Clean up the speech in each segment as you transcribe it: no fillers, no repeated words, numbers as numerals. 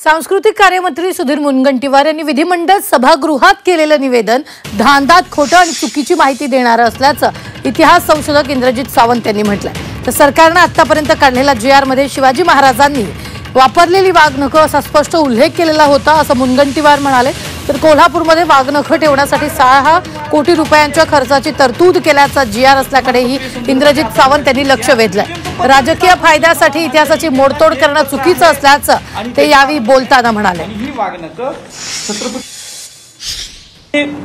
सांस्कृतिक कार्यमंत्री सुधीर मुनगंटीवार यांनी विधिमंडळ सभागृहात केलेलं निवेदन धांदात खोटं आणि चुकीची माहिती देणारं असल्याचं इतिहास संशोधक इंद्रजित सावंत यांनी म्हटलंय। तर सरकारने आतापर्यंत काढलेल्या GR मध्ये शिवाजी महाराजांनी वापरलेली वाघनखं असा स्पष्ट उल्लेख केलेला होता असं मुनगंटीवार म्हणाले। तर कोल्हापूरमध्ये वाघनखं ठेवण्यासाठी 6 कोटी रुपयांच्या खर्चाची तरतूद केल्याचा GR असल्याकडेही इंद्रजित सावंत यांनी लक्ष वेधलंय। राजकीय फायद्यासाठी इतिहासाची मोडतोड करणं चुकीचं असल्याचं ते यावेळी बोलताना म्हणाले। ही वाघनखं छत्रपती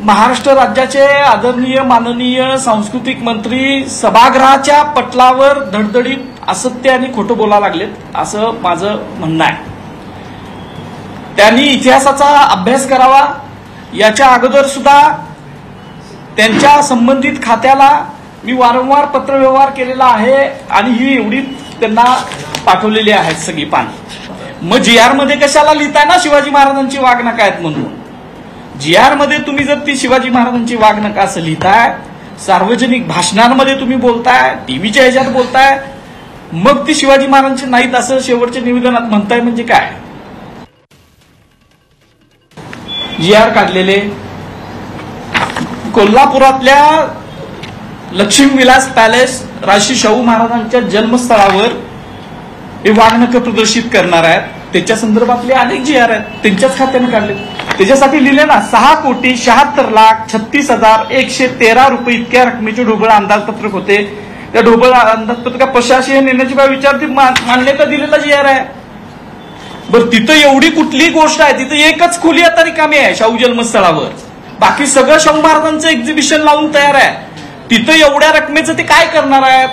महाराष्ट्र राज्याचे आदरणीय माननीय सांस्कृतिक मंत्री सभागृहाच्या पटलावर धडधडीत असत्य आणि खोटं बोलायला लागलेत असं माझं म्हणणं आहे। त्यांनी इतिहासाचा अभ्यास करावा। याच्या अगोदर सुद्धा त्यांच्या संबंधित खात्याला मी वारंवार पत्रव्यवहार केलेला आहे आणि ही एवढी त्यांना पाठवलेली आहेत सगळी पान। मग GR मध्ये कशाला लिहिताय ना शिवाजी महाराजांची वाघनखं आहेत म्हणून? GR मध्ये तुम्ही जर ती शिवाजी महाराजांची वाघनखं असं लिहिताय, सार्वजनिक भाषणांमध्ये तुम्ही बोलताय, टीव्हीच्या ह्याच्यात बोलताय, मग ती शिवाजी महाराजांची नाहीत असं शेवटच्या निवेदनात म्हणताय म्हणजे काय? GR काढलेले कोल्हापुरातल्या लक्ष्मी विलास पॅलेस राजश्री शाहू महाराजांच्या जन्मस्थळावर हे वाघनखं प्रदर्शित करणार आहेत। त्याच्या संदर्भातले अनेक GR आहेत, त्यांच्याच खात्याने काढले। त्याच्यासाठी लिहिले ना 6,76,36,113 रुपये इतक्या रकमेचे ढोबळ अंदाजपत्रक होते। त्या ढोबळ अंदाजपत्रका प्रशासकीय निर्णयाची विचारती मान्यता दिलेला GR आहे। बरं तिथं एवढी कुठली गोष्ट आहे? तिथं एकच खोली आता रिकामी आहे शाहू जन्मस्थळावर, बाकी सगळं शाहू महाराजांचं एक्झिबिशन लावून तयार आहे। तिथं एवढ्या रकमेचं ते काय करणार आहेत?